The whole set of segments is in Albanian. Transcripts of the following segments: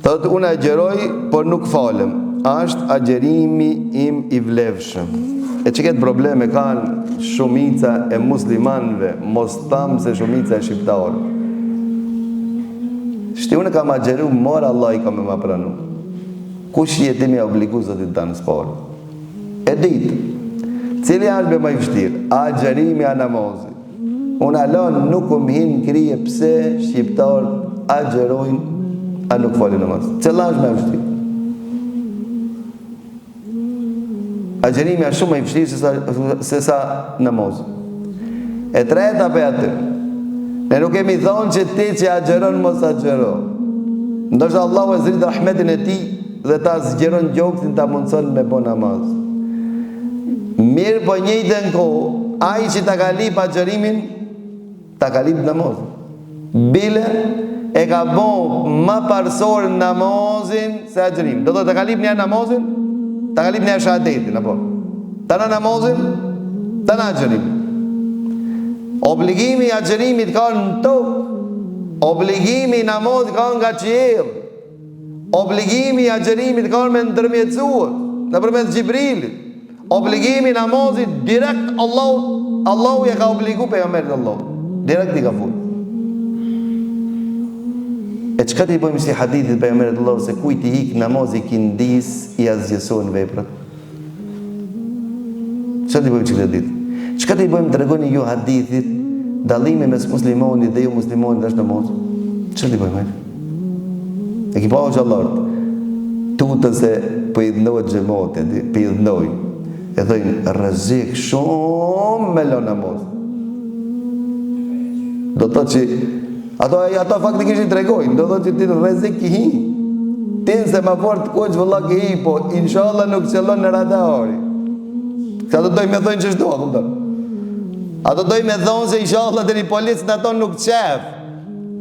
Thot, unë agjeroj, por nuk falem. Ashtë agjerimi im i vlefshëm. E që këtë probleme kanë shumica e muslimanve, mos tamë se shumica e shqiptarë. Shti unë kam agjeru, morë Allah i kam e ma pranu. Kush jetimi obligu zotit të në sporë? E ditë, cili është be ma i fështirë? Agjerimi a namazit. Unë alon nuk më hinë krije pse shqiptarë agjerojnë a nuk fali namaz. Cëlla është me vështirë? Agjerimi është shumë me vështirë se sa namaz. E treta për atë, ne nuk kemi thonë që ti që agjeron mos agjero. Ndoshta Allahu e zërit rahmetin e ti dhe ta zgjeron gjoksin ta mundson me bo namaz. Mirë po njëjtën kohë, ai që ta ka lip agjerimin, ta ka lip namaz. Bile e ka bon ma parsor namazin se agjerim. Do të të kalip një namazin, të kalip një shahadetin, apo? Të në namazin, të në agjerim. Obligimi i agjerimit ka në tokë, obligimi i namazit ka nga qiell, obligimi i agjerimit ka me ndërmjetësuar, në përmes Gjibrilit, obligimi i namazit direkt Allahu ja ka obligu pejgamberit Allahu, direkt i ka full. E qëka të i bëjmë si hadithit për e Allah se kujt i hik namazi kindis i azgjëson veprat? Qëka të i bëjmë që këtë ditë? Qëka të i bëjmë të regoni ju hadithit dalimi mes muslimonit dhe ju muslimonit është namaz? Qëka të i bëjmë? E ki pa o që Allah tutën se për i dhënojt gjëmotit, për i dhënojt. E dhejnë rëzik shumë me lo namaz. Do të që Ato faktikisht i tregojnë, do të që ti në rrezik ki hi. Tin se ma fort koq vëlla ki hi, po inshallah nuk qëllon në radari. Ato dojnë me thonë që shdo, këmëtër. Ato dojnë me thonë se inshallah të një policë në tonë nuk qef.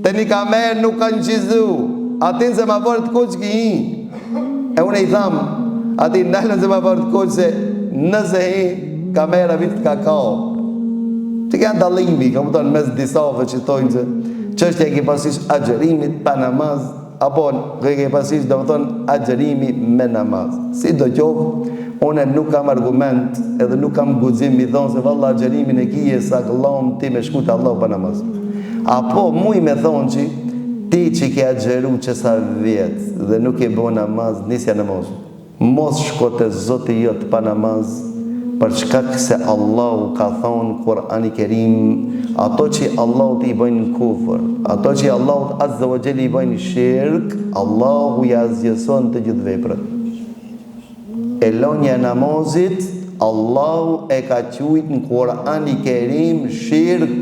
Të një kamerë nuk kanë qizu. Atin se ma fort koq ki hi. E une i thamë, ati nalën se ma fort koq se nëse hi, kamera vitë ka kao. Që kanë dalimi, këmëtër, mes disave që tojnë që çështja e ke pasish agjerimit pa namaz, apo ke pasish do të thonë agjerimi me namaz. Si do qoftë, unë nuk kam argument edhe nuk kam guxim i thonë se valla agjerimin e kije sa gëllon ti me shku te Allah pa namaz. Apo muj me thonë që ti që ke agjeru që sa vjet dhe nuk e bo namaz, nisja namaz. Mos shko te Zoti jot pa namaz, për shkak se Allahu ka thonë Kur'ani Kerim, ato që Allahu t'i bëjnë kufër, ato që Allahu azza wa jalla i bëjnë shirk, Allahu ja zgjeson të gjithë veprat. E lonja namazit, Allahu e ka quajtur në Kur'ani Kerim shirk,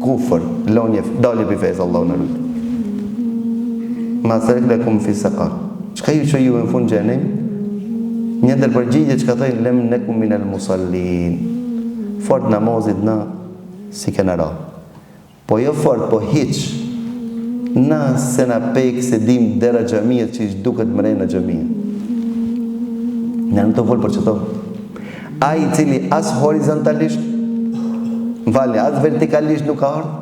kufër, lonje, dalje për fesë Allahu në rrët. Ma salakakum fi saqar. Çka ju që ju në fund xhenem? Një ndër përgjigje që ka thënë lem nekum minal musallin. Fort namazit na si kena ra. Po jo fort, po hiq. Na se na pek se dim dera xhamiet që ish duket mrena xhamia. Ne në të folë për qëto. Ai i cili as horizontalisht, as vertikalisht nuk ka ardhë,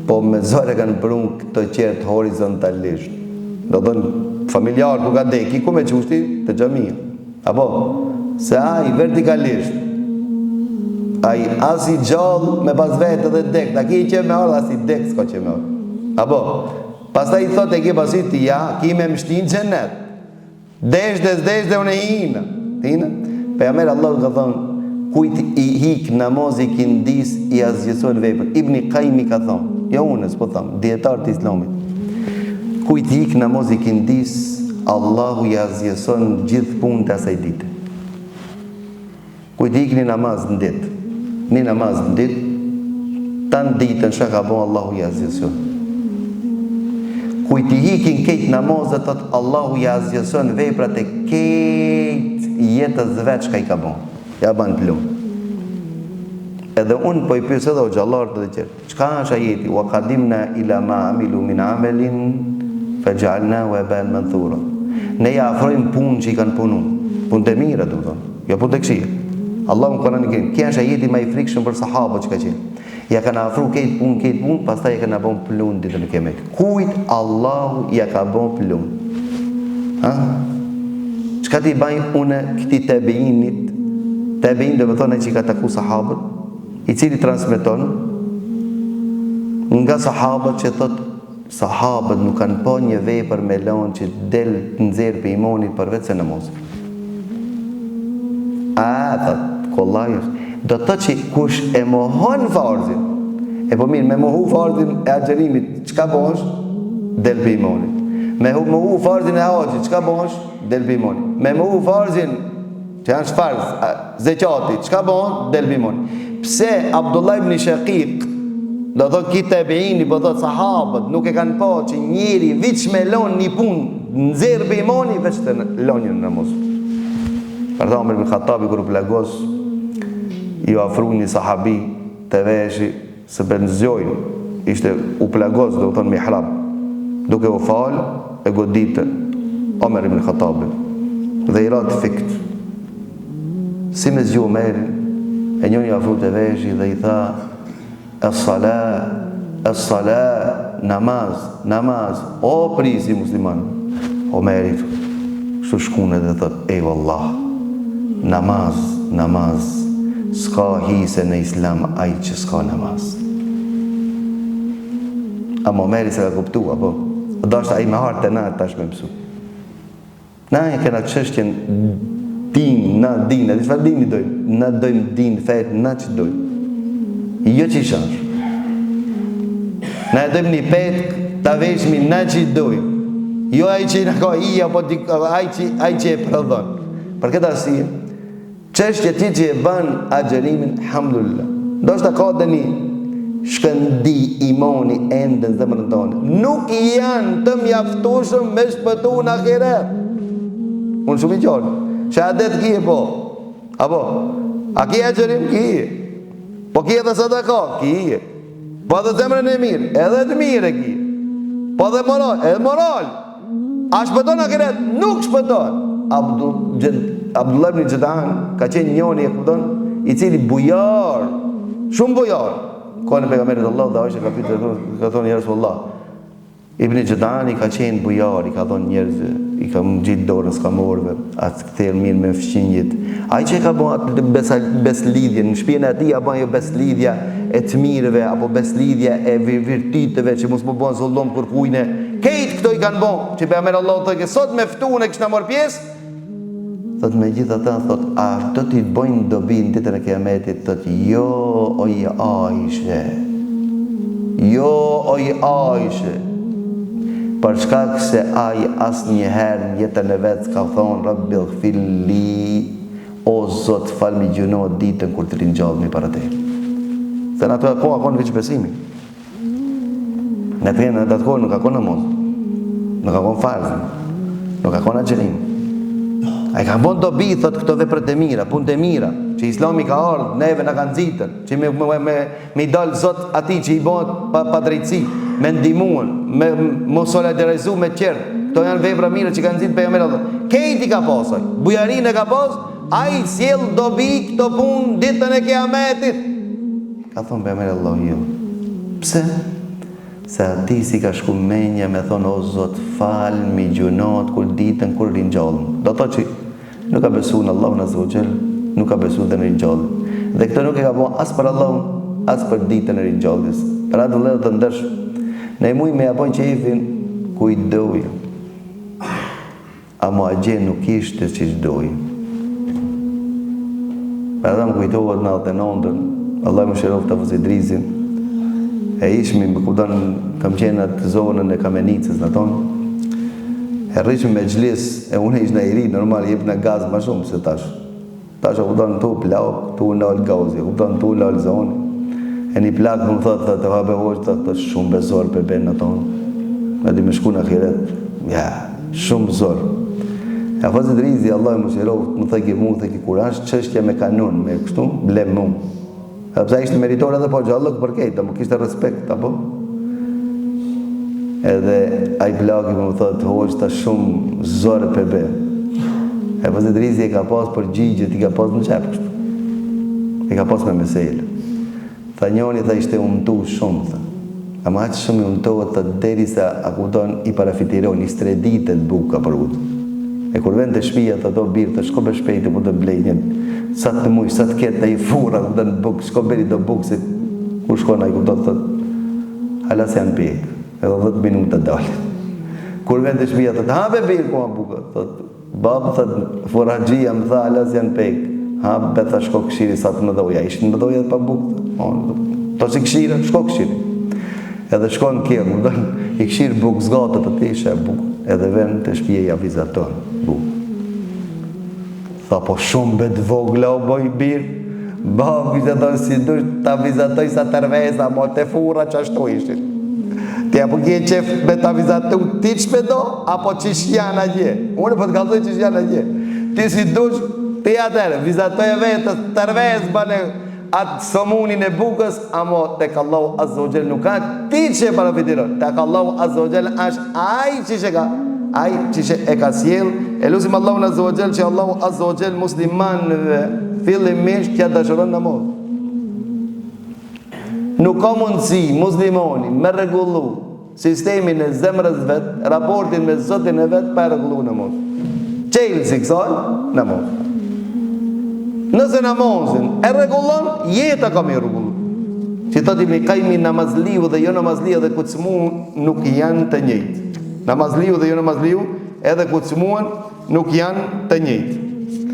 po me zore kanë prun këto qertë horizontalisht. Do dhënë familjar ku ka deki, ku me qushti të xhamia. Apo, se ai vertikalisht, ai as i gjallë me pas vetë dhe dek, ta ki i që me orë, as i dek s'ka që me orë. Apo, pas ta i thot e ki pasit ti ja, ki me mështin xhenet. Desh dhe unë e hina. Hina? Pe jamer Allah ka thonë, kujt i hik namazi kindis i azgjëson vepër. Ibni Qayyim ka thonë, jo unës po thonë, dietar të Islamit. Kujt i hik namazi kindis, Allahu i azgjëson gjithë punë të asaj dite. Kujt i hik një namaz në ditë, një namaz në ditë, tanë ditën shka ka bon Allahu i azgjëson. Kujt i hikin kejt namazet, thot Allahu i azgjëson veprat e kejt jetës veç ka i ka bon. Ja ban plum. Edhe unë po i pyes edhe o gjallarët dhe qërë, qka është ajeti? Wa qadimna ila ma amilu min amelin faj'alnahu haban manthura. Ne ja afrojmë punë që i kanë punu. Punë të mira, do të thonë, jo punë të këqija. Allahu në Kur'anin e Kerim, kjo është ajeti më i frikshëm për sahabët që ka qenë. Ja kanë afru këtë punë, pastaj ja kanë bon plun ditën e Kiametit. Kujt Allahu ja ka bon plun? Ha? Çka ti bajnë une këti tabiinit? Tabiin do të thonë që ka taku sahabët, i cili transmeton nga sahabët që thotë sahabët nuk kanë po një vepër me lanë që del të nxerë për imanit përveç se namaz. Thot, kollaj, do të thotë që kush e mohon farzin, e po mirë, me mohu farzin e agjerimit, çka bosh? Del për imanit. Me mohu farzin e haxhit, çka bosh? Del për imanit. Me mohu farzin që janë farz, zekati, çka bosh? Del për imanit. Pse Abdullah ibn Shaqiq, do thotë ki tabiini, po thotë sahabët nuk e kanë pa që njeri veç me lon një punë nxerr për imani veç të lonjën namaz. Për Omer ibn Khattabi kur u plagos, i ofru një sahabi të veshi se benzojnë, ishte u plagos, do thonë mihrab, duke u fal e goditën Omer ibn Khattabi dhe i rat fikt. Si me zgju Omerin, e njëri i ofru të veshi dhe i tha Es-salat, namaz, o prisi musliman. Omeri kështu shkune dhe thot, wallah, namaz, s'ka hise në islam aj që s'ka namaz. Ama Omeri se ka kuptu, apo? Do është aj me hartë e na tash me mësu. Na e kena qështjen din, na din, e di shfar din i dojmë? Na dojmë din, fejt, na që dojmë. Jo që i shash. Na e dojmë një petk, ta veshmi na që i dojmë. Jo aj që i në ka i, apo aj që e prodhon. Për këtë arsye, çështja ti që e ban agjerimin, alhamdulillah. Do shta ka dhe një shkëndi imani ende në zemrën tonë. Nuk janë të mjaftueshëm me shpëtu në ahiret. Unë shumë i qartë. Shahadet kije po. Apo? A kije agjerim kije? Po kije dhe sadaka, kije. Po dhe zemrën e mirë, edhe të mirë e kije. Po dhe moral, edhe moral. A shpëton ahiret? Nuk shpëton. Abdullah ibn Jadaan ka qenë njëri i cili bujar, shumë bujar. Kohën e pejgamberit Allah dhe Aisha ka thonë ja Rasulullah. Ibn Jadaan i ka qenë bujar, i ka thonë njerëz, i ka gjitë dorën s'ka morve, atë këtherë mirë me fëqinjit. Ai që ka bo atë beslidhje, në shpjene ati a ban jo beslidhja e të mirëve, apo beslidhja e virtyteve që mos më bon zullum kur kujne. Kejtë këto i kanë bon, që pejgamberi Allah të ke sot me ftuën e kështë në morë pjesë. Thot me gjithë ata, thot, a të t'i bojnë dobi në ditën e Kiametit, thot, jo oj Aishe, jo oj Aishe, për shkak se ai asnjëherë në jetën e vet s'ka thonë Rabbi ighfirli, o Zot fal mi gjunot ditën kur të ringjallemi para te. Se në ato kohë akon veç besimi. Në atë kohë nuk akon namaz, nuk akon farz, nuk akon agjerim. Ai ka bon dobi, thot, këto veprat e mira, punë e mira, që Islami ka ardhur, neve na kanë nxitën, që me dal Zot atij që i bën pa drejtësi, me ndihmuan, me mos solidarizu me tjerë. Këto janë vepra mira që kanë nxitur pejgamberi Allah. Këti ka pasur, bujarinë ka pas, ai sjell dobi këto punë ditën e Kiametit. Ka thonë pejgamberi Allah, jo. Pse? Se ati si ka shku menja me thonë, o Zot, fal mi gjunat kur ditën kur ringjallën. Do të që nuk ka besu në Allahun Azza wa Jall, nuk ka besu dhe në ringjallën. Dhe këto nuk e ka bo as për Allahun, as për ditën e ringjalljes. Pra të vëllezër të ndersh, ne muj me japon që ifin ku i dojë. A mu a gjenë nuk ishte që i dojë. Pra dhe më kujtohet në 99-ën, Allah më shërof të Fëzidrizin, e ishmi, më kupton, kam qenë atë zonën e Kamenicës në tonë, e rrishmi me gjlis, e unë ishë në iri, normal, jep në gaz ma shumë se tash. Tash o kupton, tu plak, tu në alë gauzi, kupton, tu në alë zonë. E një plak më thotë, të hape hoqë, të shumë besor për benë në tonë. Në di me shku në akiret, ja, shumë besor. E Fëzidrizi, Allah më shërof, më thëki mu, thëki kurash, qështja me kanun, me kështu, blem mu. Përsa ishte meritor edhe po gjallëk për kejtë, më kishte respekt, apo? Edhe aj plaki më thotë, hoqë ta shumë zorë për be. E Fëzidrizi e ka pas për gjigjet, i ka pas në qepë kështu. I ka pas me meselë. Tha njoni, tha ishte umëtu shumë, tha. Ama aqë shumë i umëtohet, tha deri sa akuton i parafitiron, i streditet buka për utë. E kur vend të shpia, tha do birë, tha shko për shpejti, po të blejnjën, sa të muj, sa të ketë, tha i fura, të në bukë, shko beri do bukë, se kur shkona i kuptot, tha, halas janë pjekë, edhe 10 minuta dalë. Kur vend të shpia, tha, hape birë, ku ma buka, tha, babë, tha, foragjia, më tha, halas janë pjekë. Hape, tha, shko këshiri sa të më dhoja, ishtë më dhoja dhe pa bukë, ta si këshira, shko këshiri. Edhe shko në kjerë, më dhonë, i këshirë bukë zgatë të të ishe bukë, edhe ven të shpjeja vizaton bukë. Tha, po shumë bet vogla o boj birë, babë vizaton si dush, ta vizatoj sa tërveza, mo të fura që ashtu ishit. Ti apo kje qef me ta vizatu ti që me do, apo qish janë a gje. Unë po të kalzoj qish janë a gje. Ti si dush, ti atërë, vizatoj e vetës, tërvez bane atë somunin e bukës, amo tek Allahu Azza wa Jall nuk ka ti që e parafitiron. Tek Allahu Azza wa Jall është aj që e ka sjell. E lusim Allahu Azza wa Jall që Allahu Azza wa Jall muslimanëve fillimisht kja dashëron namaz. Nuk ka mundësi muslimoni me rregullu sistemin e zemrës vet, raportin me Zotin e vet pa rregullu namaz. Çelësi kësaj namaz. Nëse namazin e rregullon, jeta ka me rregullon. Që thot Ibn Qayyim, namazliu dhe jo namazliu dhe kucmu nuk janë të njëjtë. Namazliu dhe jo namazliu edhe kucmuan nuk janë të njëjtë.